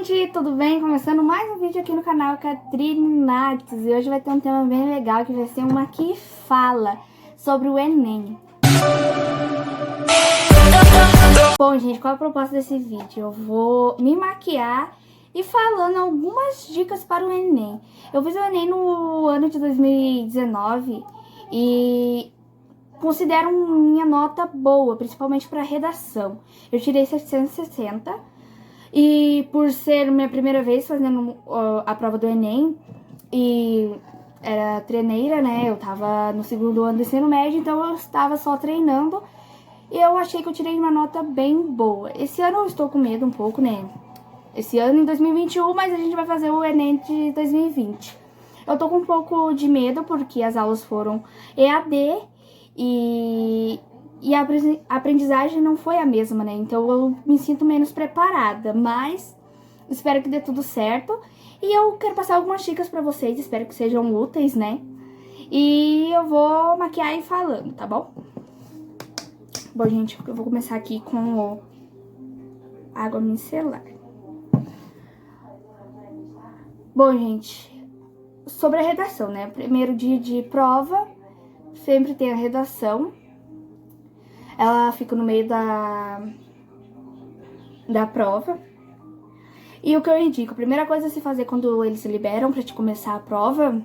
gente, tudo bem? Começando mais um vídeo aqui no canal Catrine Nates. E hoje vai ter um tema bem legal, que vai ser uma que fala sobre o Enem. Bom, gente, qual é a proposta desse vídeo? Eu vou me maquiar e falando algumas dicas para o Enem. Eu fiz o Enem no ano de 2019 e considero minha nota boa, principalmente para redação. Eu tirei 760. E por ser minha primeira vez fazendo a prova do Enem, e era treineira, né? Eu tava no segundo ano do ensino médio, então eu estava só treinando. E eu achei que eu tirei uma nota bem boa. Esse ano eu estou com medo um pouco, né? Esse ano em 2021, mas a gente vai fazer o Enem de 2020. Eu tô com um pouco de medo porque as aulas foram EAD e a aprendizagem não foi a mesma, né? Então eu me sinto menos preparada, mas espero que dê tudo certo. E eu quero passar algumas dicas pra vocês, espero que sejam úteis, né? E eu vou maquiar e falando, tá bom? Bom, gente, eu vou começar aqui com o água micelar. Bom, gente, sobre a redação, né? Primeiro dia de prova, sempre tem a redação. Ela fica no meio da prova. E o que eu indico, a primeira coisa a se fazer quando eles se liberam pra te começar a prova,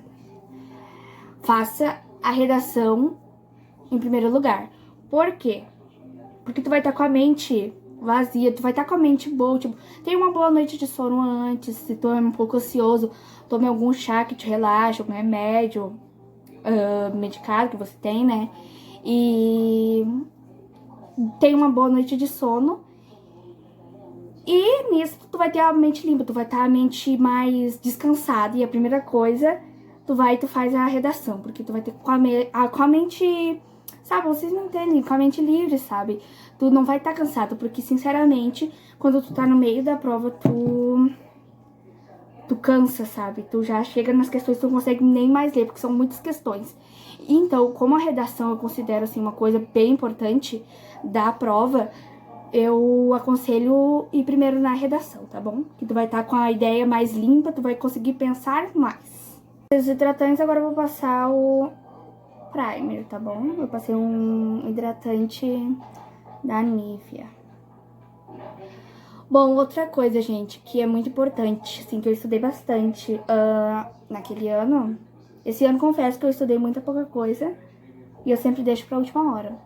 faça a redação em primeiro lugar. Por quê? Porque tu vai estar com a mente vazia, tu vai estar com a mente boa, tipo, tem uma boa noite de sono antes, se tu é um pouco ansioso, tome algum chá que te relaxa, algum remédio medicado que você tem, né? E tem uma boa noite de sono. E nisso tu vai ter a mente limpa, tu vai estar a mente mais descansada. E a primeira coisa, tu faz a redação, porque tu vai ter com a mente, sabe, vocês não entendem, com a mente livre, sabe? Tu não vai estar cansado, porque sinceramente, quando tu tá no meio da prova, tu cansa, sabe? Tu já chega nas questões, tu não consegue nem mais ler, porque são muitas questões. Então, como a redação eu considero, assim, uma coisa bem importante da prova, eu aconselho ir primeiro na redação, tá bom? Que tu vai estar com a ideia mais limpa, tu vai conseguir pensar mais. Os hidratantes, agora eu vou passar o primer, tá bom? Eu passei um hidratante da Nivea. Bom, outra coisa, gente, que é muito importante, assim, que eu estudei bastante naquele ano. Esse ano, confesso que eu estudei muita pouca coisa e eu sempre deixo pra última hora.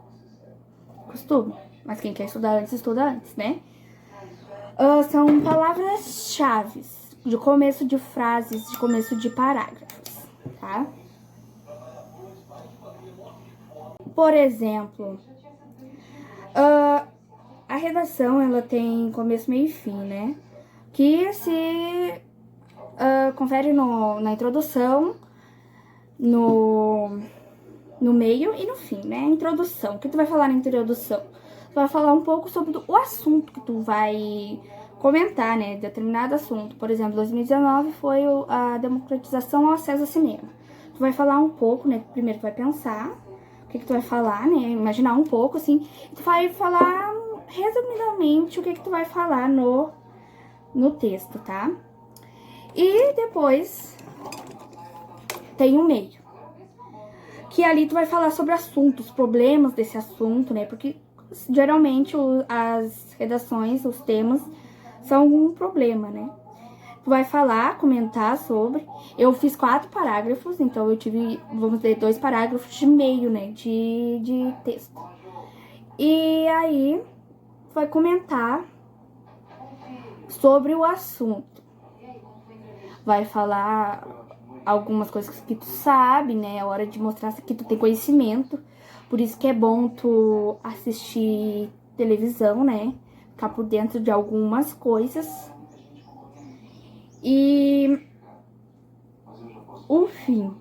Costume. Mas quem quer estudar antes, estuda antes, né? São palavras-chave de começo de frases, de começo de parágrafos, tá? Por exemplo, a redação, ela tem começo, meio e fim, né? Que se confere na introdução, no meio e no fim, né? Introdução. O que tu vai falar na introdução? Tu vai falar um pouco sobre o assunto que tu vai comentar, né? Determinado assunto. Por exemplo, 2019 foi a democratização ao acesso ao cinema. Tu vai falar um pouco, né? Primeiro tu vai pensar o que tu vai falar, né? Imaginar um pouco, assim. Tu vai falar resumidamente o que tu vai falar no texto, tá? E depois tem o meio. Que ali tu vai falar sobre assuntos, problemas desse assunto, né? Porque geralmente as redações, os temas, são algum problema, né? Tu vai falar, comentar sobre. Eu fiz 4 parágrafos, então eu tive, vamos dizer, 2 parágrafos de meio, né? De texto. E aí, tu vai comentar sobre o assunto. Vai falar algumas coisas que tu sabe, né? É hora de mostrar que tu tem conhecimento. Por isso que é bom tu assistir televisão, né? Ficar por dentro de algumas coisas. E o fim.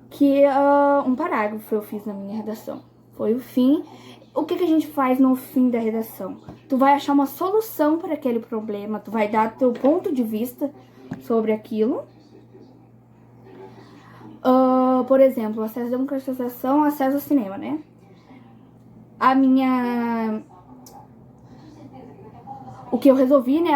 Que um parágrafo eu fiz na minha redação. Foi o fim. O que a gente faz no fim da redação? Tu vai achar uma solução para aquele problema. Tu vai dar teu ponto de vista sobre aquilo. Por exemplo, acesso à democratização, acesso ao cinema, né? o que eu resolvi, né,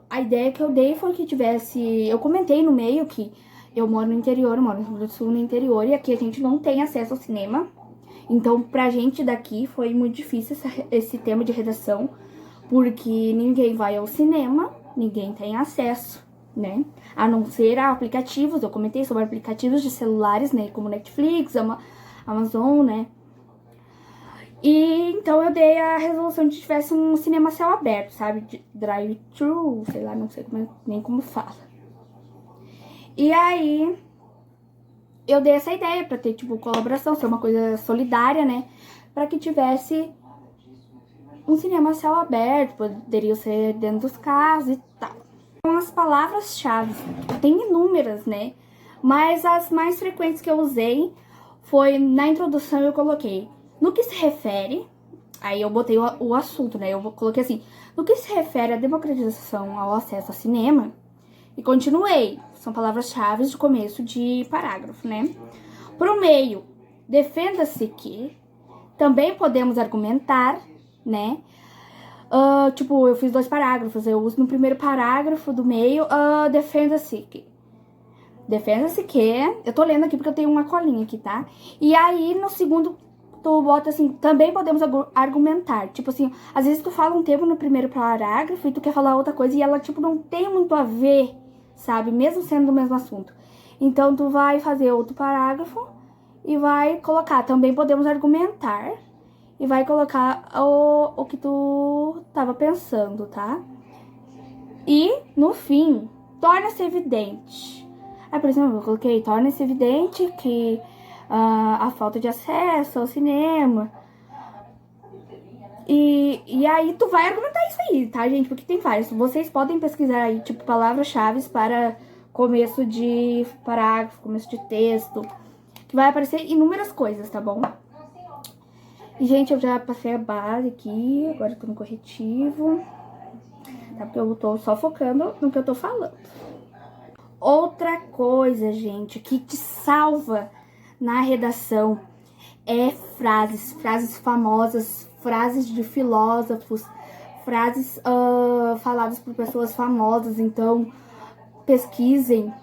a ideia que eu dei foi que tivesse... Eu comentei no meio que eu moro no interior, eu moro no Rio Grande do Sul, no interior, e aqui a gente não tem acesso ao cinema. Então, pra gente daqui foi muito difícil esse tema de redação, porque ninguém vai ao cinema, ninguém tem acesso, né? A não ser a aplicativos, eu comentei sobre aplicativos de celulares, né, como Netflix, Amazon, né? E então eu dei a resolução de que tivesse um cinema a céu aberto, sabe? Drive-thru, sei lá, não sei nem como fala. E aí eu dei essa ideia pra ter, tipo, colaboração, ser uma coisa solidária, né? Pra que tivesse um cinema a céu aberto, poderia ser dentro dos carros e tal. São as palavras-chave, tem inúmeras, né? Mas as mais frequentes que eu usei foi, na introdução eu coloquei, no que se refere, aí eu botei o assunto, né? Eu coloquei assim, no que se refere à democratização ao acesso ao cinema, e continuei. São palavras-chave de começo de parágrafo, né? Pro meio, defenda-se que também podemos argumentar, né? Tipo, eu fiz 2 parágrafos. Eu uso no primeiro parágrafo do meio, defenda-se que. Defenda-se que. Eu tô lendo aqui porque eu tenho uma colinha aqui, tá? E aí, no segundo, tu bota assim, também podemos argumentar. Tipo assim, às vezes tu fala um termo no primeiro parágrafo e tu quer falar outra coisa e ela, tipo, não tem muito a ver, sabe? Mesmo sendo do mesmo assunto. Então, tu vai fazer outro parágrafo e vai colocar, também podemos argumentar. E vai colocar o que tu tava pensando, tá? E, no fim, torna-se evidente. Aí, por exemplo, eu coloquei, torna-se evidente que a falta de acesso ao cinema. E aí tu vai argumentar isso aí, tá, gente? Porque tem vários. Vocês podem pesquisar aí, tipo, palavras-chave para começo de parágrafo, começo de texto. Que vai aparecer inúmeras coisas, tá bom? E, gente, eu já passei a base aqui, agora eu tô no corretivo, tá? Porque eu tô só focando no que eu tô falando. Outra coisa, gente, que te salva na redação é frases famosas, frases de filósofos, frases faladas por pessoas famosas. Então, pesquisem,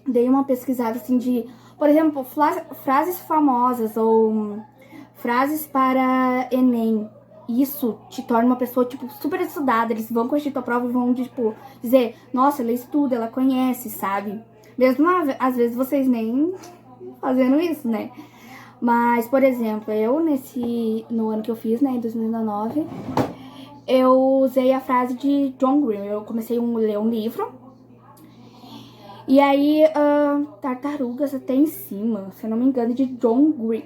dei uma pesquisada assim de, por exemplo, frases famosas ou frases para Enem. Isso te torna uma pessoa, tipo, super estudada. Eles vão corrigir tua prova e vão, tipo, dizer, nossa, ela estuda, ela conhece, sabe? Mesmo às vezes vocês nem fazendo isso, né? Mas, por exemplo, eu no ano que eu fiz, né, em 2019, eu usei a frase de John Green. Eu comecei a ler um livro. E aí, Tartarugas até em cima, se eu não me engano, de John Green.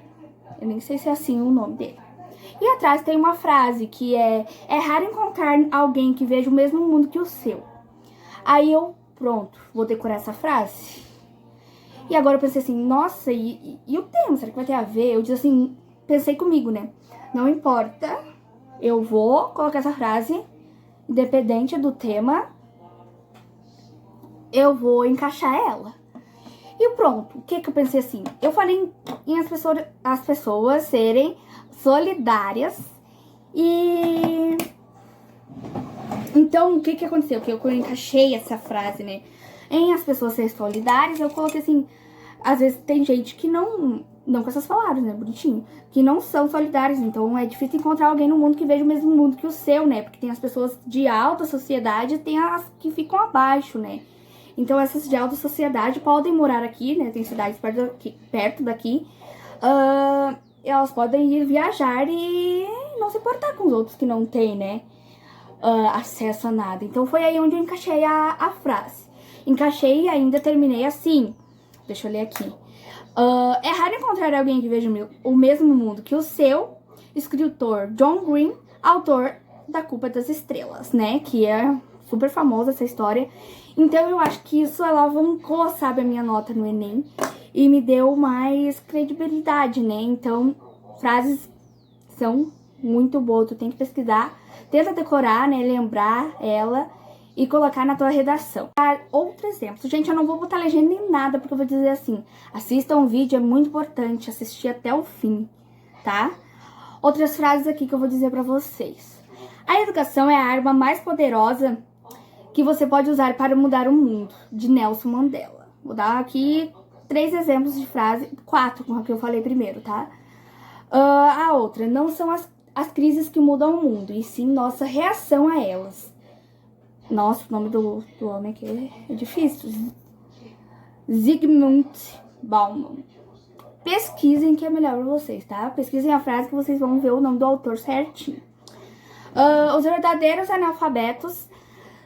Eu nem sei se é assim o nome dele. E atrás tem uma frase que é raro encontrar alguém que veja o mesmo mundo que o seu. Aí eu, pronto, vou decorar essa frase. E agora eu pensei assim, nossa, e o tema? Será que vai ter a ver? Eu disse assim, pensei comigo, né? Não importa, eu vou colocar essa frase, independente do tema, eu vou encaixar ela. E pronto, o que eu pensei assim? Eu falei em as pessoas serem solidárias e... Então, o que aconteceu? Que eu encaixei essa frase, né? Em as pessoas serem solidárias, eu coloquei assim... Às vezes tem gente que não com essas palavras, né? Bonitinho. Que não são solidárias. Então, é difícil encontrar alguém no mundo que veja o mesmo mundo que o seu, né? Porque tem as pessoas de alta sociedade e tem as que ficam abaixo, né? Então, essas de alta sociedade podem morar aqui, né? Tem cidades perto daqui. Elas podem ir viajar e não se importar com os outros que não têm, né? Acesso a nada. Então, foi aí onde eu encaixei a frase. Encaixei e ainda terminei assim. Deixa eu ler aqui. É raro encontrar alguém que veja o mesmo mundo que o seu. Escritor John Green, autor da Culpa das Estrelas, né? Que é super famosa essa história. Então, eu acho que isso alavancou, sabe, a minha nota no Enem. E me deu mais credibilidade, né? Então, frases são muito boas. Tu tem que pesquisar. Tenta decorar, né? Lembrar ela e colocar na tua redação. Outro exemplo. Gente, eu não vou botar legenda nem nada, porque eu vou dizer assim, assista um vídeo, é muito importante assistir até o fim, tá? Outras frases aqui que eu vou dizer pra vocês. A educação é a arma mais poderosa que você pode usar para mudar o mundo, de Nelson Mandela. Vou dar aqui 3 exemplos de frase, 4, como que eu falei primeiro, tá? A outra, não são as crises que mudam o mundo, e sim nossa reação a elas. Nossa, o nome do homem aqui é difícil. Zygmunt Bauman. Pesquisem que é melhor pra vocês, tá? Pesquisem a frase que vocês vão ver o nome do autor certinho. Os verdadeiros analfabetos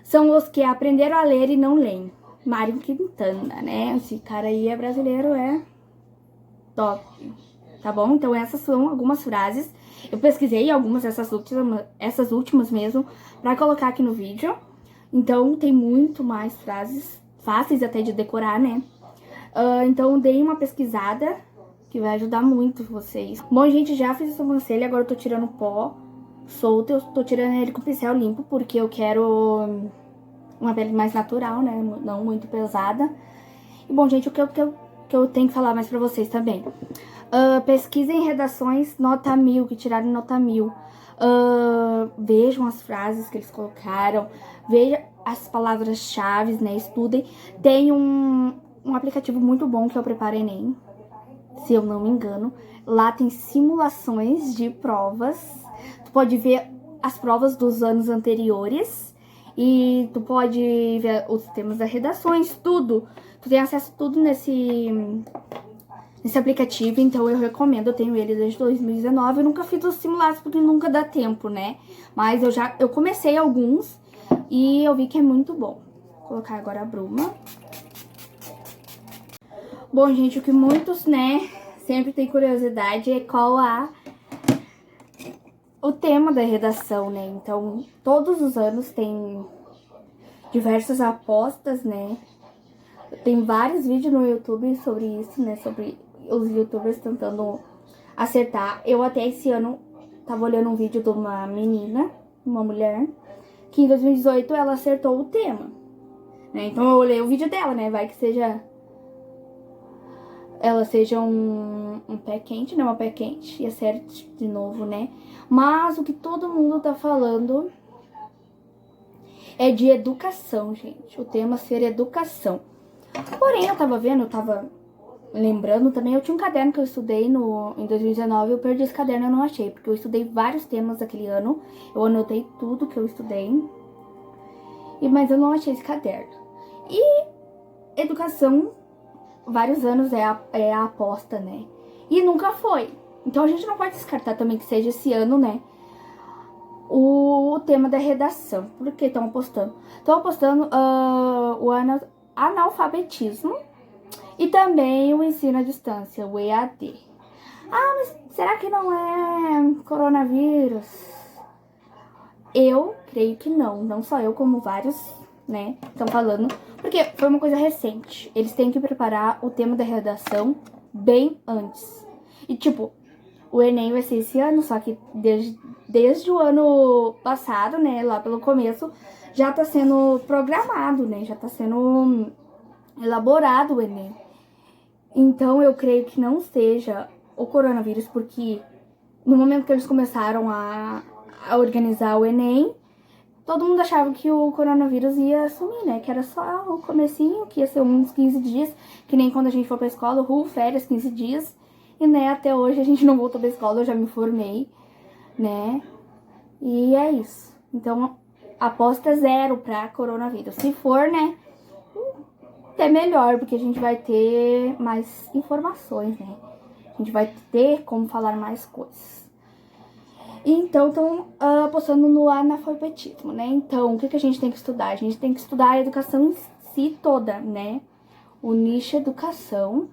são os que aprenderam a ler e não leem. Mário Quintana, né? Esse cara aí é brasileiro, é top. Tá bom? Então essas são algumas frases. Eu pesquisei algumas dessas essas últimas mesmo, pra colocar aqui no vídeo. Então tem muito mais frases, fáceis até de decorar, né? Então deem uma pesquisada, que vai ajudar muito vocês. Bom, gente, já fiz a sobrancelha, agora eu tô tirando pó solto. Eu tô tirando ele com pincel limpo, porque eu quero uma pele mais natural, né? Não muito pesada. E, bom, gente, o que eu tenho que falar mais pra vocês também. Pesquisem redações nota 1000, que tiraram nota 1000. Vejam as frases que eles colocaram. Vejam as palavras-chave, né? Estudem. Tem um aplicativo muito bom que é o Prepara Enem, se eu não me engano. Lá tem simulações de provas. Tu pode ver as provas dos anos anteriores. E tu pode ver os temas das redações, tudo. Tu tem acesso a tudo nesse aplicativo, então eu recomendo. Eu tenho ele desde 2019. Eu nunca fiz os simulados porque nunca dá tempo, né? Mas eu comecei alguns e eu vi que é muito bom. Vou colocar agora a bruma. Bom, gente, o que muitos, né, sempre tem curiosidade é qual o tema da redação, né? Então, todos os anos tem diversas apostas, né? Tem vários vídeos no YouTube sobre isso, né? Sobre os youtubers tentando acertar. Eu até esse ano tava olhando um vídeo de uma menina, uma mulher, que em 2018 ela acertou o tema, né? Então eu olhei o vídeo dela, né? Vai que ela seja um pé quente, né? Uma pé quente e acerte de novo, né? Mas o que todo mundo tá falando é de educação, gente. O tema ser educação. Porém, eu tava lembrando também, eu tinha um caderno que eu estudei em 2019, eu perdi esse caderno, eu não achei, porque eu estudei vários temas daquele ano, eu anotei tudo que eu estudei, mas eu não achei esse caderno. E educação, vários anos é a aposta, né? E nunca foi. Então a gente não pode descartar também que seja esse ano, né? O tema da redação. Por que estão apostando? Estão apostando o analfabetismo e também o ensino à distância, o EAD. Ah, mas será que não é coronavírus? Eu creio que não. Não só eu, como vários, né, estão falando. Porque foi uma coisa recente. Eles têm que preparar o tema da redação bem antes. E, tipo, o Enem vai ser esse ano, só que desde o ano passado, né, lá pelo começo, já tá sendo programado, né, já tá sendo elaborado o Enem. Então, eu creio que não seja o coronavírus, porque no momento que eles começaram a organizar o Enem, todo mundo achava que o coronavírus ia sumir, né? Que era só o comecinho, que ia ser uns 15 dias, que nem quando a gente for pra escola, férias, 15 dias. E, né, até hoje a gente não voltou pra escola, eu já me formei, né? E é isso. Então, aposta 0 pra coronavírus. Se for, né, é melhor, porque a gente vai ter mais informações, né? A gente vai ter como falar mais coisas. Então, estão apostando no analfabetismo, né? Então, o que a gente tem que estudar? A gente tem que estudar a educação em si toda, né? O nicho educação,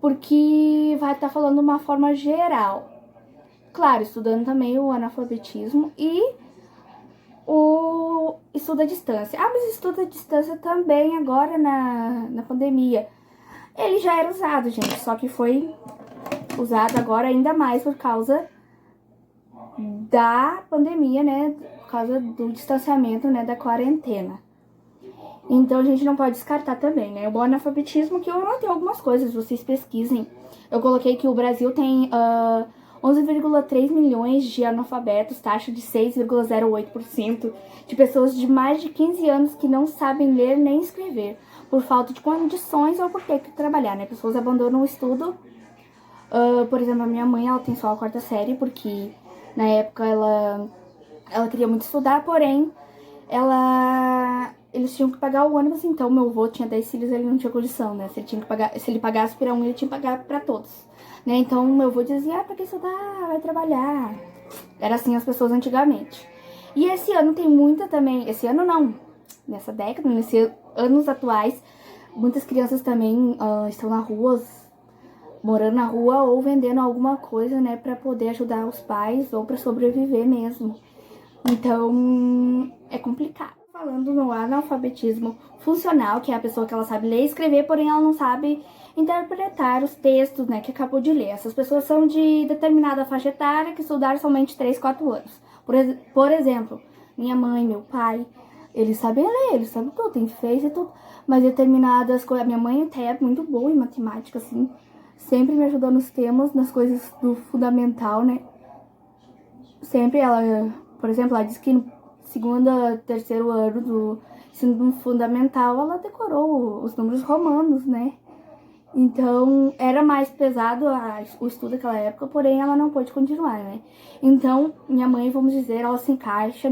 porque vai estar falando de uma forma geral. Claro, estudando também o analfabetismo e o estudo à distância. Ah, mas estudo à distância também agora na pandemia. Ele já era usado, gente, só que foi usado agora ainda mais por causa da pandemia, né? Por causa do distanciamento, né? Da quarentena. Então a gente não pode descartar também, né? O analfabetismo, que eu anotei algumas coisas, vocês pesquisem. Eu coloquei que o Brasil tem 11,3 milhões de analfabetos, taxa de 6,08% de pessoas de mais de 15 anos que não sabem ler nem escrever, por falta de condições ou por ter que trabalhar, né? Pessoas abandonam o estudo. Por exemplo, a minha mãe, ela tem só a 4ª série, porque na época ela queria muito estudar, porém, eles tinham que pagar o ônibus, então meu avô tinha 10 filhos, ele não tinha condição, né? Se ele pagasse para um, ele tinha que pagar para todos, né? Então meu avô dizia, pra que estudar? Vai trabalhar. Era assim as pessoas antigamente. E esse ano tem muita também, esse ano não, nessa década, nesses anos atuais, muitas crianças também estão na rua, morando na rua ou vendendo alguma coisa, né, pra poder ajudar os pais ou pra sobreviver mesmo. Então, é complicado. Falando no analfabetismo funcional, que é a pessoa que ela sabe ler e escrever, porém ela não sabe interpretar os textos, né, que acabou de ler. Essas pessoas são de determinada faixa etária que estudaram somente 3, 4 anos. Por exemplo, minha mãe, meu pai, eles sabem ler, eles sabem tudo, tem fez e tudo, mas determinadas coisas... Minha mãe até é muito boa em matemática, assim, sempre me ajudou nos temas, nas coisas do fundamental, né. Sempre ela, por exemplo, ela disse que no 2º, 3º ano do ensino fundamental, ela decorou os números romanos, né? Então, era mais pesado o estudo daquela época, porém ela não pôde continuar, né? Então, minha mãe, vamos dizer, ela se encaixa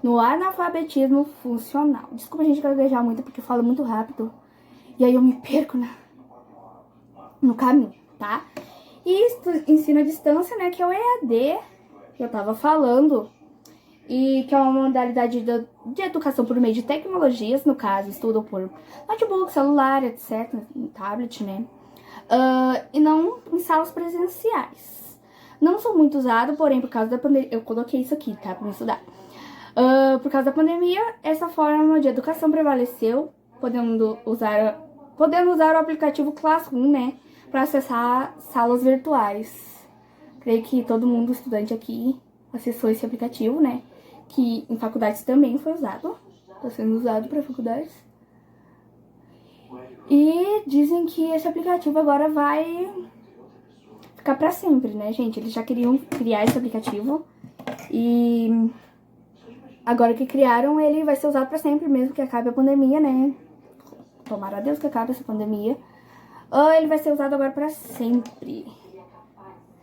no analfabetismo funcional. Desculpa a gente gaguejar muito, porque eu falo muito rápido. E aí eu me perco no caminho, tá? E ensino à distância, né, que é o EAD, que eu tava falando, e que é uma modalidade de educação por meio de tecnologias, no caso, estudo por notebook, celular, etc, tablet, né, e não em salas presenciais. Não são muito usados, porém, por causa da pandemia, eu coloquei isso aqui, tá, pra me estudar. Por causa da pandemia, essa forma de educação prevaleceu, podendo usar o aplicativo Classroom, né, para acessar salas virtuais. Creio que todo mundo, estudante aqui, acessou esse aplicativo, né? Que em faculdades também foi usado. Está sendo usado para faculdades. E dizem que esse aplicativo agora vai ficar para sempre, né, gente? Eles já queriam criar esse aplicativo. E agora que criaram, ele vai ser usado para sempre, mesmo que acabe a pandemia, né? Tomara a Deus que acabe essa pandemia. Ele vai ser usado agora para sempre.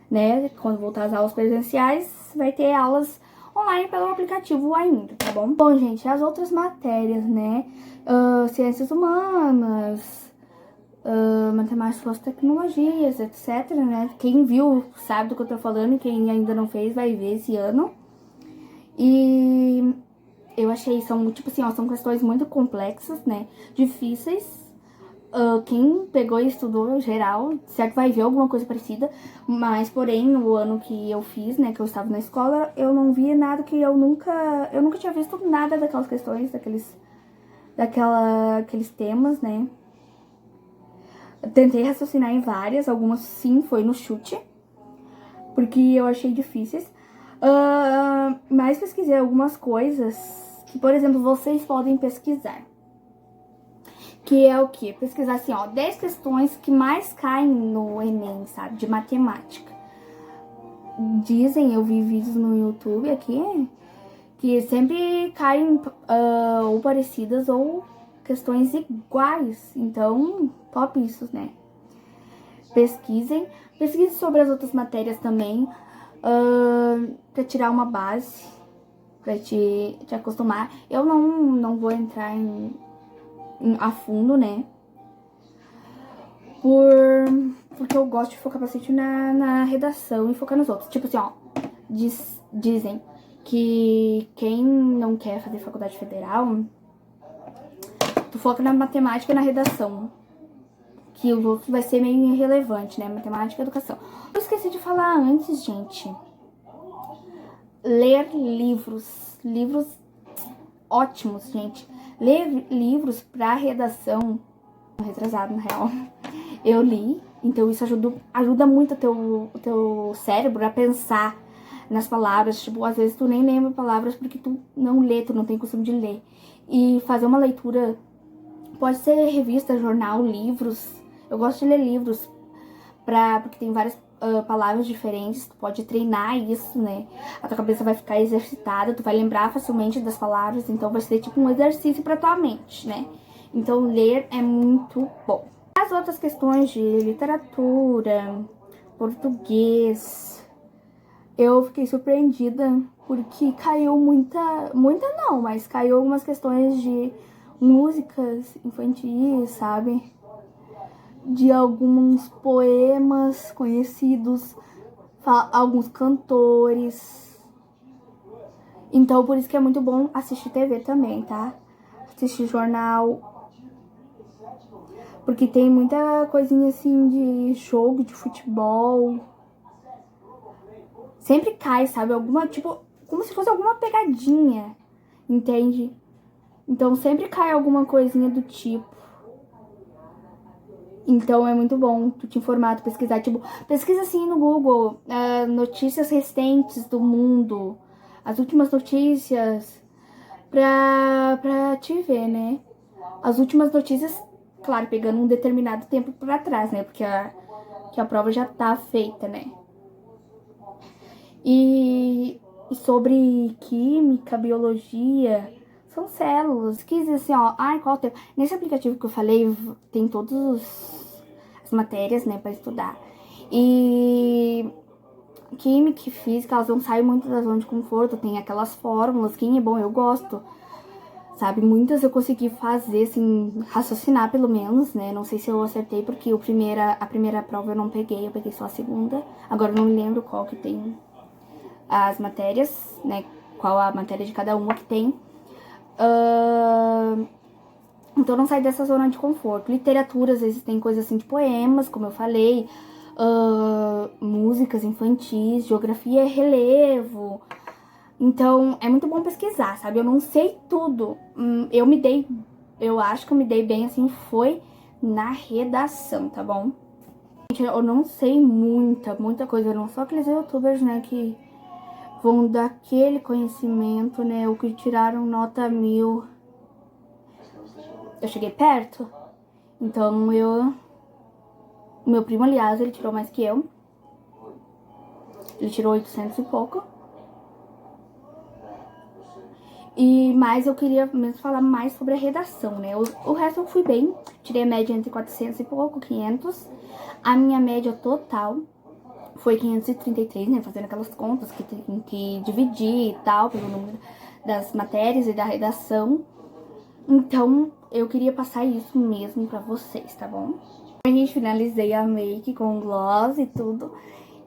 Né? Quando voltar às aulas presenciais, vai ter aulas online pelo aplicativo ainda, tá bom? Bom, gente, as outras matérias, né? Ciências humanas, matemática, tecnologias, etc, né? Quem viu sabe do que eu tô falando e quem ainda não fez vai ver esse ano. E eu achei, tipo assim, são questões muito complexas, né? Difíceis. Quem pegou e estudou geral, certo, vai ver alguma coisa parecida, mas porém no ano que eu fiz, né, que eu estava na escola, eu não via nada que eu nunca tinha visto nada daquelas questões, aqueles temas, né. Eu tentei raciocinar em várias, algumas sim, foi no chute, porque eu achei difíceis, mas pesquisei algumas coisas que, por exemplo, vocês podem pesquisar. Que é o quê? Pesquisar assim, 10 questões que mais caem no Enem, sabe? De matemática. Dizem, eu vi vídeos no YouTube aqui, que sempre caem ou parecidas ou questões iguais. Então, top isso, né? Pesquisem sobre as outras matérias também, pra tirar uma base, pra te acostumar. Eu não vou entrar a fundo, né? Porque eu gosto de focar bastante na redação e focar nos outros. Tipo assim, dizem que quem não quer fazer faculdade federal, tu foca na matemática e na redação. Que o outro vai ser meio irrelevante, né? Matemática e educação. Eu esqueci de falar antes, gente. Ler livros. Livros ótimos, gente. Ler livros pra redação, retrasado na real, eu li, então isso ajuda muito o teu cérebro a pensar nas palavras, tipo, às vezes tu nem lembra palavras porque tu não lê, tu não tem costume de ler, e fazer uma leitura, pode ser revista, jornal, livros, eu gosto de ler livros, porque tem várias palavras diferentes, tu pode treinar isso, né? A tua cabeça vai ficar exercitada, tu vai lembrar facilmente das palavras, então vai ser tipo um exercício pra tua mente, né? Então ler é muito bom. As outras questões de literatura, português, eu fiquei surpreendida porque caiu muita não, mas caiu algumas questões de músicas infantis, sabe? De alguns poemas conhecidos, alguns cantores. Então, por isso que é muito bom assistir TV também, tá? Assistir jornal. Porque tem muita coisinha assim de jogo de futebol. Sempre cai, sabe? Alguma, tipo, como se fosse alguma pegadinha, entende? Então sempre cai alguma coisinha do tipo. Então é muito bom tu te informar, tu pesquisar, tipo, pesquisa assim no Google, notícias recentes do mundo, as últimas notícias, pra te ver, né? As últimas notícias, claro, pegando um determinado tempo pra trás, né? Porque que a prova já tá feita, né? E sobre química, biologia, são células. Quis dizer assim, ó, ai, qual o tempo? Nesse aplicativo que eu falei, tem todas as matérias, né, pra estudar. E química e física, elas não saem muito da zona de conforto, tem aquelas fórmulas, quem é bom, eu gosto. Sabe, muitas eu consegui fazer, assim, raciocinar pelo menos, né? Não sei se eu acertei, porque a primeira prova eu não peguei, eu peguei só a segunda. Agora eu não me lembro qual que tem as matérias, né? Qual a matéria de cada uma que tem. Então não sai dessa zona de conforto. Literatura, às vezes tem coisa assim de poemas, como eu falei. Músicas infantis, geografia é relevo. Então é muito bom pesquisar, sabe? Eu não sei tudo. Eu acho que eu me dei bem, assim, foi na redação, tá bom? Eu não sei muita coisa. Eu não sou aqueles youtubers, né, que vão dar aquele conhecimento, né? O que tiraram nota 1000. Eu cheguei perto. Então, meu primo, aliás, ele tirou mais que eu. Ele tirou 800 e pouco. Mas eu queria mesmo falar mais sobre a redação, né? O resto eu fui bem. Tirei a média entre 400 e pouco, 500. A minha média total foi 533, né? Fazendo aquelas contas que tem que dividir e tal, pelo número das matérias e da redação. Então, eu queria passar isso mesmo pra vocês, tá bom? A gente finalizei a make com gloss e tudo.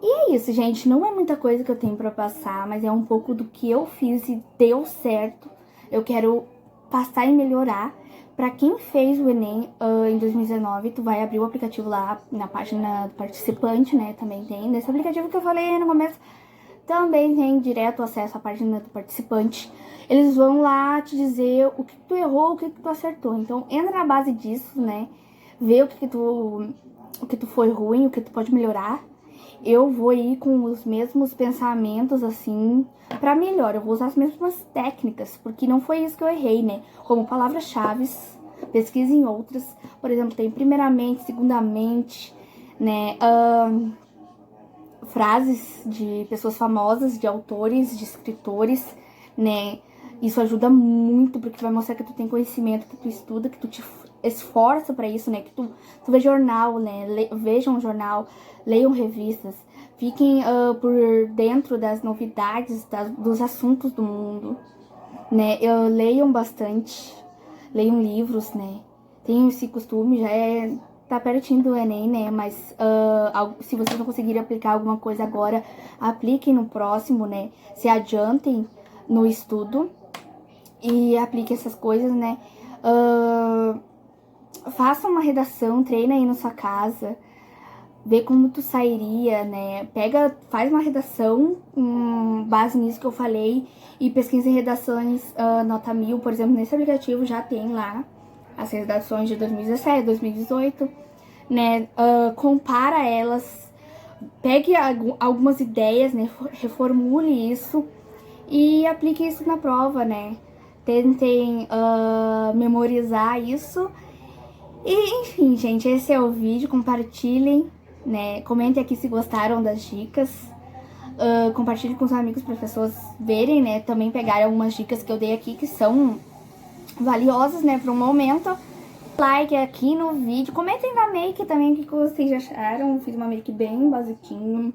E é isso, gente. Não é muita coisa que eu tenho pra passar, mas é um pouco do que eu fiz e deu certo. Eu quero passar e melhorar. Pra quem fez o Enem em 2019, tu vai abrir o aplicativo lá na página do participante, né? Também tem. Nesse aplicativo que eu falei no começo, também tem direto acesso à página do participante. Eles vão lá te dizer o que tu errou, o que tu acertou. Então, entra na base disso, né? Vê o que tu foi ruim, o que tu pode melhorar. Eu vou ir com os mesmos pensamentos, assim, pra melhor. Eu vou usar as mesmas técnicas, porque não foi isso que eu errei, né? Como palavras-chave, pesquisa em outras. Por exemplo, tem primeiramente, segundamente, né? Frases de pessoas famosas, de autores, de escritores, né? Isso ajuda muito, porque vai mostrar que tu tem conhecimento, que tu estuda, que tu te esforça pra isso, né? Que tu vê jornal, né? Vejam jornal, leiam revistas, fiquem por dentro das novidades, dos assuntos do mundo, né? Leiam bastante, leiam livros, né? Tenham esse costume, tá pertinho do Enem, né? Mas se vocês não conseguirem aplicar alguma coisa agora, apliquem no próximo, né? Se adiantem no estudo e apliquem essas coisas, né? Faça uma redação, treina aí na sua casa, vê como tu sairia, né? Faz uma redação com base nisso que eu falei e pesquisa em redações nota 1000, por exemplo, nesse aplicativo já tem lá as redações de 2017, 2018, né? Compara elas, pegue algumas ideias, né? Reformule isso e aplique isso na prova, né? Tentem memorizar isso. E, enfim, gente, esse é o vídeo. Compartilhem né? Comentem aqui se gostaram das dicas. Compartilhe com os amigos para as pessoas verem, né? Também pegarem algumas dicas que eu dei aqui que são valiosas, né? Para o momento. Like aqui no vídeo. Comentem da make também, o que vocês acharam. Fiz uma make bem basiquinho,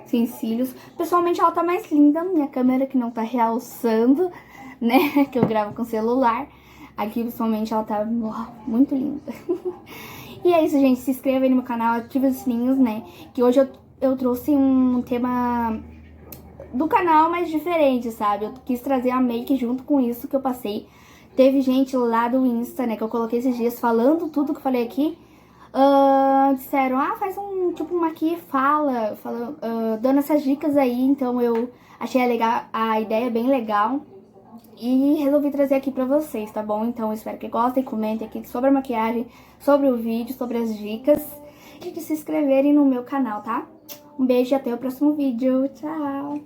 sem cílios. Pessoalmente ela tá mais linda. Minha câmera que não tá realçando, né? Que eu gravo com celular. Aqui, pessoalmente, ela tá muito linda. E é isso, gente. Se inscreva aí no meu canal, ative os sininhos, né? Que hoje eu trouxe um tema do canal mais diferente, sabe? Eu quis trazer a make junto com isso que eu passei. Teve gente lá do Insta, né, que eu coloquei esses dias falando tudo que eu falei aqui. Disseram, faz um, tipo, uma aqui fala, dando essas dicas aí. Então eu achei a ideia bem legal. E resolvi trazer aqui pra vocês, tá bom? Então eu espero que gostem, comentem aqui sobre a maquiagem, sobre o vídeo, sobre as dicas. E de se inscreverem no meu canal, tá? Um beijo e até o próximo vídeo. Tchau!